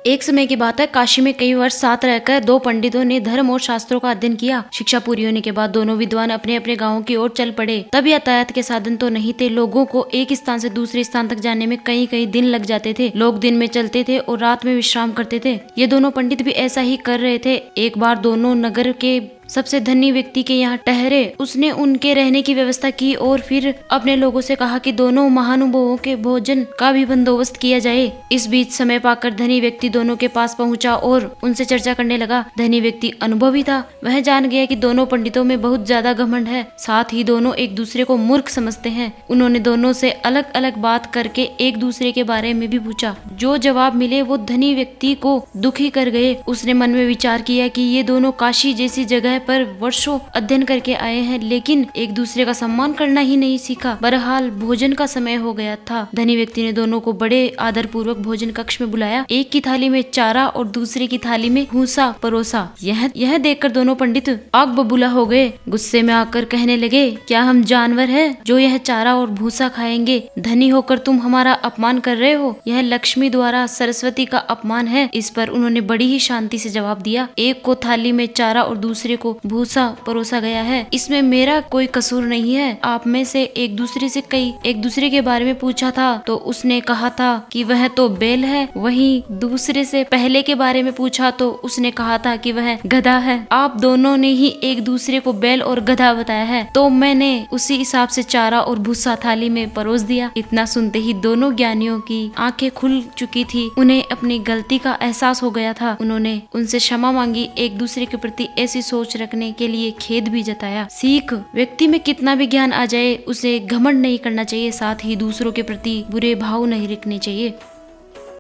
एक समय की बात है, काशी में कई वर्ष साथ रहकर दो पंडितों ने धर्म और शास्त्रों का अध्ययन किया। शिक्षा पूरी होने के बाद दोनों विद्वान अपने अपने गांवों की ओर चल पड़े। तब यातायात के साधन तो नहीं थे। लोगों को एक स्थान से दूसरे स्थान तक जाने में कई कई दिन लग जाते थे। लोग दिन में चलते थे और रात में विश्राम करते थे। ये दोनों पंडित भी ऐसा ही कर रहे थे। एक बार दोनों नगर के सबसे धनी व्यक्ति के यहाँ ठहरे। उसने उनके रहने की व्यवस्था की और फिर अपने लोगों से कहा कि दोनों महानुभावों के भोजन का भी बंदोबस्त किया जाए। इस बीच समय पाकर धनी व्यक्ति दोनों के पास पहुंचा और उनसे चर्चा करने लगा। धनी व्यक्ति अनुभवी था। वह जान गया कि दोनों पंडितों में बहुत ज्यादा घमंड है, साथ ही दोनों एक दूसरे को मूर्ख समझते हैं। उन्होंने दोनों से अलग अलग बात करके एक दूसरे के बारे में भी पूछा। जो जवाब मिले वो धनी व्यक्ति को दुखी कर गए। उसने मन में विचार किया कि ये दोनों काशी जैसी जगह पर वर्षों अध्ययन करके आए हैं, लेकिन एक दूसरे का सम्मान करना ही नहीं सीखा। बहरहाल भोजन का समय हो गया था। धनी व्यक्ति ने दोनों को बड़े आदर पूर्वक भोजन कक्ष में बुलाया। एक की थाली में चारा और दूसरे की थाली में भूसा परोसा। यह देखकर दोनों पंडित आग बबूला हो गए। गुस्से में आकर कहने लगे, क्या हम जानवर हैं जो यह चारा और भूसा खाएंगे? धनी होकर तुम हमारा अपमान कर रहे हो। यह लक्ष्मी द्वारा सरस्वती का अपमान है। इस पर उन्होंने बड़ी ही शांति से जवाब दिया, एक को थाली में चारा और दूसरे को भूसा परोसा गया है। इसमें मेरा कोई कसूर नहीं है। आप में से एक दूसरे के बारे में पूछा था तो उसने कहा था कि वह तो बैल है। वहीं दूसरे से पहले के बारे में पूछा तो उसने कहा था कि वह गधा है। आप दोनों ने ही एक दूसरे को बैल और गधा बताया है, तो मैंने उसी हिसाब से चारा और भूसा थाली में परोस दिया। इतना सुनते ही दोनों ज्ञानियों की आंखें खुल चुकी थी। उन्हें अपनी गलती का एहसास हो गया था। उन्होंने उनसे क्षमा मांगी। एक दूसरे के प्रति ऐसी सोच रखने के लिए खेद भी जताया। सीख, व्यक्ति में कितना भी ज्ञान आ जाए उसे घमंड नहीं करना चाहिए, साथ ही दूसरों के प्रति बुरे भाव नहीं रखने चाहिए।